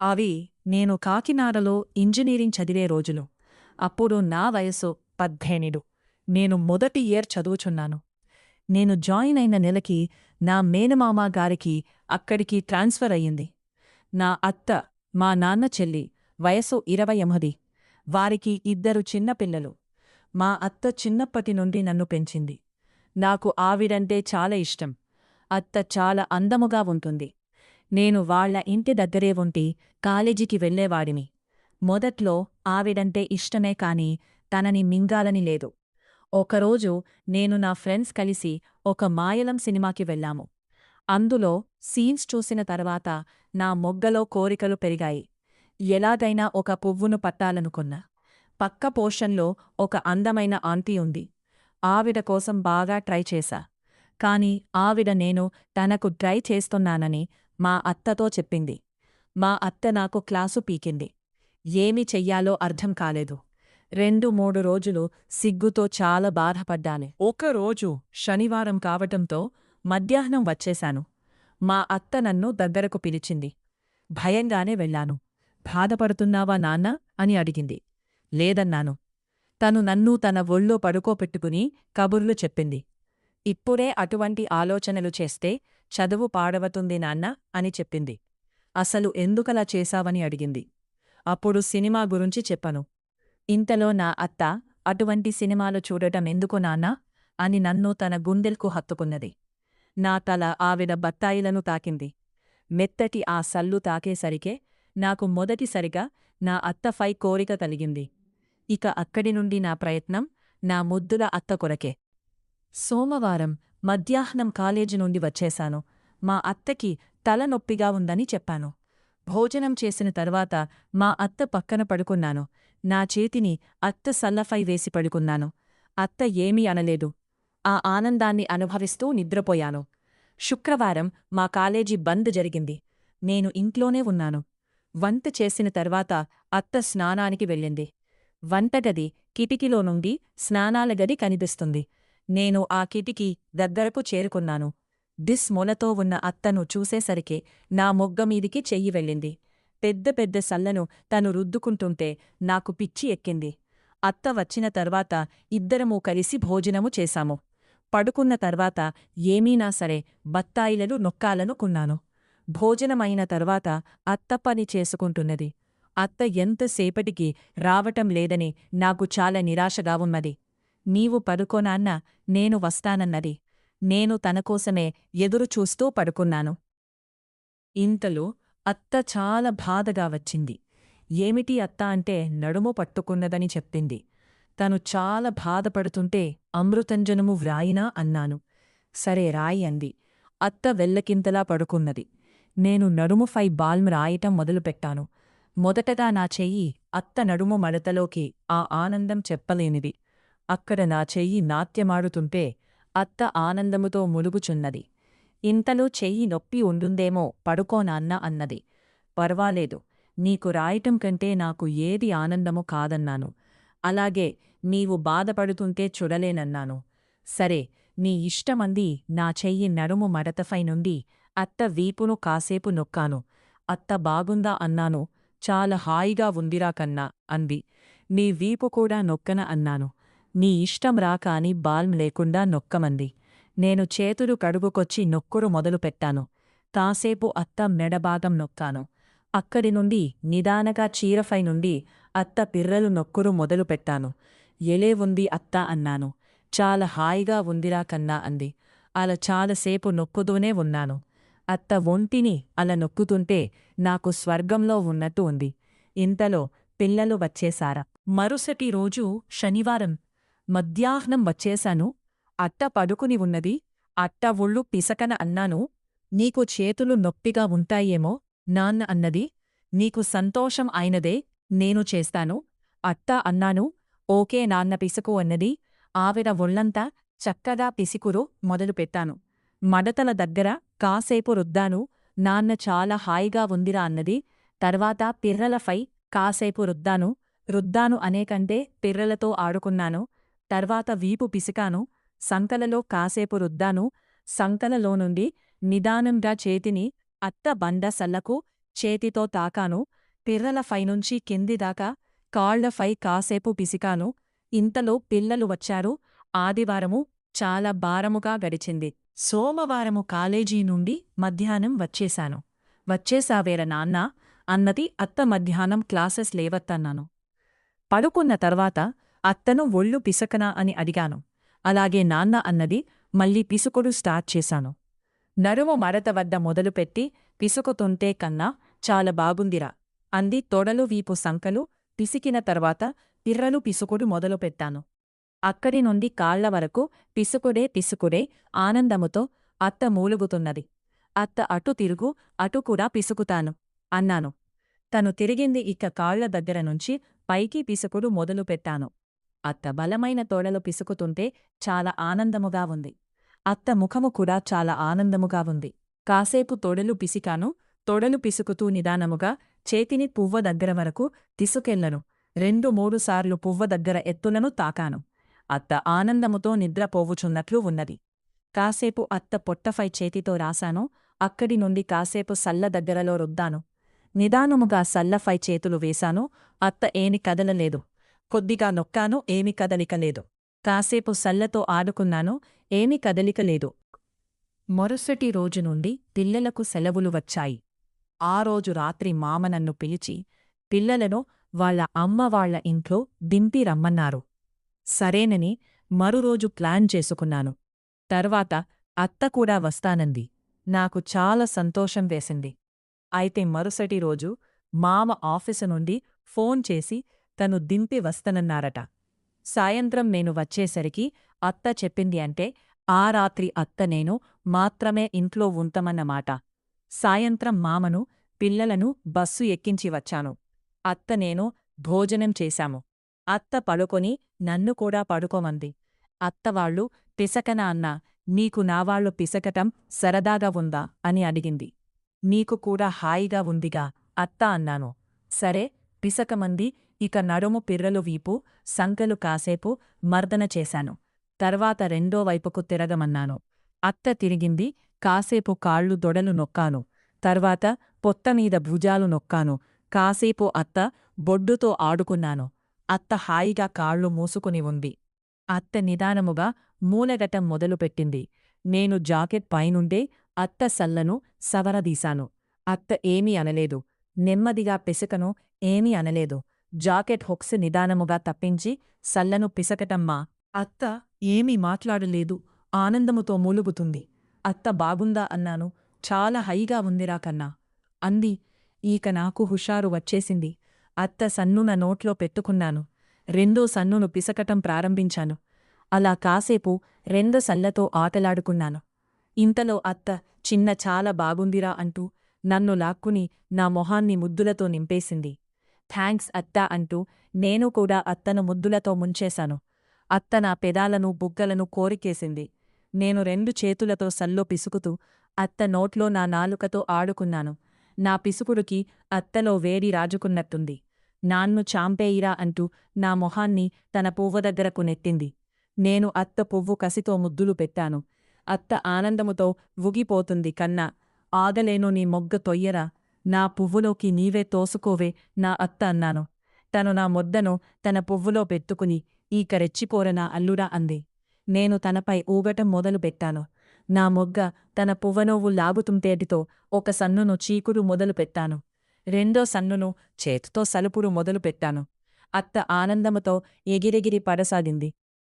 అవి నేను కాకినాడలో ఇంజనీరింగ్ చదివే రోజులు. అప్పుడు నా వయసు 18. నేను మొదటి ఇయర్ చదువుచున్నాను. నేను జాయిన్ అయిన నెలకి నా మేనమామ గారికి అక్కడికి ట్రాన్స్ఫర్ అయ్యింది. నా అత్త, మా నాన్న చెల్లి వయసు 28. వారికి 2 చిన్నపిల్లలు. మా అత్త చిన్నప్పటి నుండి నన్ను పెంచింది. నాకు ఆవిడంటే చాలా ఇష్టం. అత్త చాలా అందముగా ఉంటుంది. నేను వాళ్ళ ఇంటి దగ్గరే ఉండి కాలేజీకి వెళ్ళేవాడిని. మొదట్లో ఆవిడంటే ఇష్టమే కాని తనని మింగాలని లేదు. ఒకరోజు నేను నా ఫ్రెండ్స్ కలిసి ఒక మాయలం సినిమాకి వెళ్ళాము. అందులో సీన్స్ చూసిన తర్వాత నా మొగ్గలో కోరికలు పెరిగాయి. ఎలాగైనా ఒక పువ్వును పట్టాలనుకున్నా. పక్క పోర్షన్లో ఒక అందమైన ఆంటీ ఉంది. ఆవిడ కోసం బాగా ట్రై చేశా. కాని ఆవిడ నేను తనకు ట్రై చేస్తున్నానని మా అత్తతో చెప్పింది. మా అత్త నాకు క్లాసు పీకింది. ఏమి చెయ్యాలో అర్థం కాలేదు. 2-3 రోజులు సిగ్గుతో చాలా బాధపడ్డాను. ఒకరోజు శనివారం కావటంతో మధ్యాహ్నం వచ్చేశాను. మా అత్త నన్ను దగ్గరకు పిలిచింది. భయంగానే వెళ్ళాను. బాధపడుతున్నావా నాన్నా అని అడిగింది. లేదన్నాను. తను నన్ను తన ఒళ్ళో పడుకోపెట్టుకుని కబుర్లు చెప్పింది. ఇప్పుడే అటువంటి ఆలోచనలు చేస్తే చదువు పాడవుతుంది నాన్నా అని చెప్పింది. అసలు ఎందుకలా చేశావని అడిగింది. అప్పుడు సినిమా గురించి చెప్పను. ఇంతలో నా అత్త అటువంటి సినిమాలు చూడటం ఎందుకు నాన్నా అని నన్ను తన గుండెల్కు హత్తుకున్నది. నా తల ఆవిడ బత్తాయిలను తాకింది. మెత్తటి ఆ సల్లు తాకేసరికే నాకు మొదటిసరిగా నా అత్తపై కోరిక కలిగింది. ఇక అక్కడి నుండి నా ప్రయత్నం నా ముద్దుల అత్త కొరకే. సోమవారం మధ్యాహ్నం కాలేజీ నుండి వచ్చేశాను. మా అత్తకి తలనొప్పిగా ఉందని చెప్పాను. భోజనం చేసిన తర్వాత మా అత్త పక్కన పడుకున్నాను. నా చేతిని అత్త సల్లఫై వేసి పడుకున్నాను. అత్త ఏమీ అనలేదు. ఆ ఆనందాన్ని అనుభవిస్తూ నిద్రపోయాను. శుక్రవారం మా కాలేజీ బంద్ జరిగింది. నేను ఇంట్లోనే ఉన్నాను. వంట చేసిన తర్వాత అత్త స్నానానికి వెళ్ళింది. వంటగది కిటికీలో నుండి స్నానాల గది కనిపిస్తుంది. నేను ఆ కిటికీ దగ్గరకు చేరుకున్నాను. డిస్ మొలతో ఉన్న అత్తను చూసేసరికే నా మొగ్గమీదికి చెయ్యి వెళ్ళింది. పెద్ద పెద్ద సల్లను తను రుద్దుకుంటుంటే నాకు పిచ్చి ఎక్కింది. అత్త వచ్చిన తర్వాత ఇద్దరమూ కలిసి భోజనము చేశాము. పడుకున్న తర్వాత ఏమీనా సరే బత్తాయిలను నొక్కాలనుకున్నాను. భోజనమైన తర్వాత అత్త పని చేసుకుంటున్నది. అత్త ఎంతసేపటికి రావటం లేదని నాకు చాలా నిరాశగా ఉన్నది. నీవు పడుకోనాన్నా, నేను వస్తానన్నది. నేను తనకోసమే ఎదురుచూస్తూ పడుకున్నాను. ఇంతలో అత్త చాలా బాధగా వచ్చింది. ఏమిటి అత్త అంటే నడుము పట్టుకున్నదని చెప్పింది. తను చాలా బాధపడుతుంటే అమృతంజనము వ్రాయినా అన్నాను. సరే రాయి అంది. అత్త వెల్లకింతలా పడుకున్నది. నేను నడుముపై బాల్మ్ రాయటం మొదలుపెట్టాను. మొదటగా నా చెయ్యి అత్త నడుము మడతలోకి. ఆ ఆనందం చెప్పలేనిది. అక్కడ నా చెయ్యి నాట్యమాడుతుంటే అత్త ఆనందముతో ములుగుచున్నది. ఇంతలో చెయ్యి నొప్పి ఉండుందేమో పడుకోనాన్న అన్నది. పర్వాలేదు, నీకు రాయటం కంటే నాకు ఏది ఆనందము కాదన్నాను. అలాగే నీవు బాధపడుతుంటే చూడలేనన్నాను. సరే, నీ ఇష్టమంది. నా చెయ్యి నడుము మడతపై నుండి అత్త వీపును కాసేపు నొక్కాను. అత్త బాగుందా అన్నాను. చాలా హాయిగా ఉందిరా కన్నా అంది. నీ వీపు కూడా నొక్కన అన్నాను. నీ ఇష్టం రా కాని బాల్మ్ లేకుండా నొక్కమంది. నేను చేతులు కడుగుకొచ్చి నొక్కుడు మొదలుపెట్టాను. కాసేపు అత్త మెడభాగం నొక్కాను. అక్కడి నుండి నిదానగా చీరపై నుండి అత్త పిర్రలు నొక్కుడు మొదలుపెట్టాను. ఎలే ఉంది అత్త అన్నాను. చాలా హాయిగా ఉందిరా కన్నా అంది. అలా చాలాసేపు నొక్కుతూనే ఉన్నాను. అత్త ఒంటిని అలా నొక్కుతుంటే నాకు స్వర్గంలో ఉన్నట్టు ఉంది. ఇంతలో పిల్లలు వచ్చేశారా. మరుసటి రోజు శనివారం మధ్యాహ్నం వచ్చేశాను. అత్త పడుకుని ఉన్నది. అత్త ఒళ్ళు పిసకన అన్నాను. నీకు చేతులు నొప్పిగా ఉంటాయేమో నాన్న అన్నది. నీకు సంతోషం అయినదే నేను చేస్తాను అత్త అన్నాను. ఓకే నాన్న పిసుకు అన్నది. ఆవిడ ఒళ్ళంతా చక్కగా పిసికురు మొదలుపెట్టాను. మడతల దగ్గర కాసేపు రుద్దాను. నాన్న చాలా హాయిగా ఉందిరా అన్నది. తర్వాత పిర్రలపై కాసేపు రుద్దాను అనేకంటే పిర్రలతో ఆడుకున్నాను. తర్వాత వీపు పిసికాను. సంకలలో కాసేపు రుద్దాను. సంకలలోనుండి నిదానంగా చేతిని అత్త బండ సల్లకు చేతితో తాకాను, పిర్రలపై నుంచి కిందిదాకా కాళ్లపై కాసేపు పిసికాను. ఇంతలో పిల్లలు వచ్చారు. ఆదివారము చాలా భారముగా గడిచింది. సోమవారము కాలేజీ నుండి మధ్యాహ్నం వచ్చేశాను. వచ్చేసావేర నాన్నా అన్నది అత్త. మధ్యాహ్నం క్లాసెస్ లేవత్తన్నాను. పడుకున్న తర్వాత అత్తను ఒళ్ళు పిసకనా అని అడిగాను. అలాగే నాన్న అన్నది. మళ్ళీ పిసుకుడు స్టార్ట్ చేశాను. నడుము మడత వద్ద మొదలుపెట్టి పిసుకుతుంటే కన్నా చాలా బాగుందిరా అంది. తొడలు వీపు సంకలు పిసికిన తర్వాత పిర్రలు పిసుకుడు మొదలుపెట్టాను. అక్కడి నుండి కాళ్ల వరకు పిసుకుడే పిసుకుడే. ఆనందముతో అత్త మూలుగుతున్నది. అత్త అటు తిరుగు, అటు కూడా పిసుకుతాను అన్నాను. తను తిరిగింది. ఇక కాళ్ల దగ్గర నుంచి పైకి పిసుకుడు మొదలుపెట్టాను. అత్త బలమైన తోడలు పిసుకుతుంటే చాలా ఆనందముగా ఉంది. అత్త ముఖము కూడా చాలా ఆనందముగా ఉంది. కాసేపు తొడలు పిసికాను. తొడలు పిసుకుతూ నిదానముగా చేతిని పువ్వ దగ్గర వరకు తీసుకెళ్లను. 2-3 సార్లు పువ్వ దగ్గర ఎత్తులను తాకాను. అత్త ఆనందముతో నిద్రపోవుచున్నట్లు ఉన్నది. కాసేపు అత్త పొట్టపై చేతితో రాశాను. అక్కడి నుండి కాసేపు సల్ల దగ్గరలో రుద్దాను. నిదానముగా సల్లపై చేతులు వేశాను. అత్త ఏమి కదలలేదు. కొద్దిగా నొక్కాను. ఏమి కదలిక లేదు. కాసేపు సల్లతో ఆడుకున్నాను. ఏమి కదలిక లేదు. మరుసటి రోజు నుండి పిల్లలకు సెలవులు వచ్చాయి. ఆ రోజు రాత్రి మామ నన్ను పిలిచి పిల్లలను వాళ్ళ అమ్మ వాళ్ళ ఇంట్లో దింపి రమ్మన్నారు. సరేనని మరురోజు ప్లాన్ చేసుకున్నాను. తర్వాత అత్త కూడా వస్తానంది. నాకు చాలా సంతోషం వేసింది. అయితే మరుసటి రోజు మామ ఆఫీసు నుండి ఫోన్ చేసి తను దింపి వస్తనన్నారట. సాయంత్రం నేను వచ్చేసరికి అత్త చెప్పింది అంటే ఆ రాత్రి అత్త నేను మాత్రమే ఇంట్లో ఉంటామన్నమాట. సాయంత్రం మామను పిల్లలను బస్సు ఎక్కించి వచ్చాను. అత్త నేను భోజనం చేశాము. అత్త పడుకొని నన్ను కూడా పడుకోమంది. అత్తవాళ్లు పిసకనా అన్నా నీకు నావాళ్లు పిసకటం సరదాగా ఉందా అని అడిగింది. నీకు కూడా హాయిగా ఉందిగా అత్త అన్నాను. సరే పిసకమంది. ఇక నడుము పిర్రలు వీపు సంకలు కాసేపు మర్దన చేశాను. తర్వాత రెండో వైపుకు తిరగమన్నాను. అత్త తిరిగింది. కాసేపు కాళ్ళు దొడలు నొక్కాను. తర్వాత పొత్తమీద భుజాలు నొక్కాను. కాసేపు అత్త బొడ్డుతో ఆడుకున్నాను. అత్త హాయిగా కాళ్ళు మూసుకుని ఉంది. అత్త నిదానముగా మూలగటం మొదలుపెట్టింది. నేను జాకెట్ పైనుండే అత్త సల్లను సవరదీశాను. అత్త ఏమీ అనలేదు. నెమ్మదిగా పిసకను. ఏమీ అనలేదు. జాకెట్ హుక్స్ నిదానముగా తప్పించి సల్లను పిసకటమ్మా. అత్త ఏమీ మాట్లాడలేదు. ఆనందముతో మూలుగుతుంది. అత్త బాగుందా అన్నాను. చాలా హైగా ఉందిరా కన్నా అంది. ఈక నాకు హుషారు వచ్చేసింది. అత్త సన్నున నోట్లో పెట్టుకున్నాను. రెండో సన్నును పిసకటం ప్రారంభించాను. అలా కాసేపు రెండో సల్లతో ఆటలాడుకున్నాను. ఇంతలో అత్త చిన్న చాలా బాగుందిరా అంటూ నన్ను లాక్కుని నా మొహాన్ని ముద్దులతో నింపేసింది. థాంక్స్ అత్తా అంటూ నేను కూడా అత్తను ముద్దులతో ముంచేశాను. అత్త నా పెదాలను బుగ్గలను కోరికేసింది. నేను 2 చేతులతో సల్లో పిసుకుతూ అత్త నోట్లో నా నాలుకతో ఆడుకున్నాను. నా పిసుకుడుకి అత్తలో వేడి రాజుకున్నట్టుంది. నాన్ను చాంపేయిరా అంటూ నా మొహాన్ని తన పువ్వు దగ్గరకు నెట్టింది. నేను అత్త పువ్వు కసితో ముద్దులు పెట్టాను. అత్త ఆనందముతో ఊగిపోతుంది. కన్నా ఆగలేను నీ మొగ్గ తొయ్యరా, నా పువ్వులోకి నీవే తోసుకోవే నా అత్త అన్నాను. తను నా ముద్దను తన పువ్వులో పెట్టుకుని ఈక రెచ్చిపోరనా అల్లుడా అంది. నేను తనపై ఊగటం మొదలుపెట్టాను. నా మొగ్గ తన పువ్వనోవు లాగుతుంటేటితో ఒక సన్నును చీకుడు మొదలుపెట్టాను. రెండో సన్నును చేతితో సలుపుడు మొదలుపెట్టాను. అత్త ఆనందముతో ఎగిరెగిరి పడసాగింది.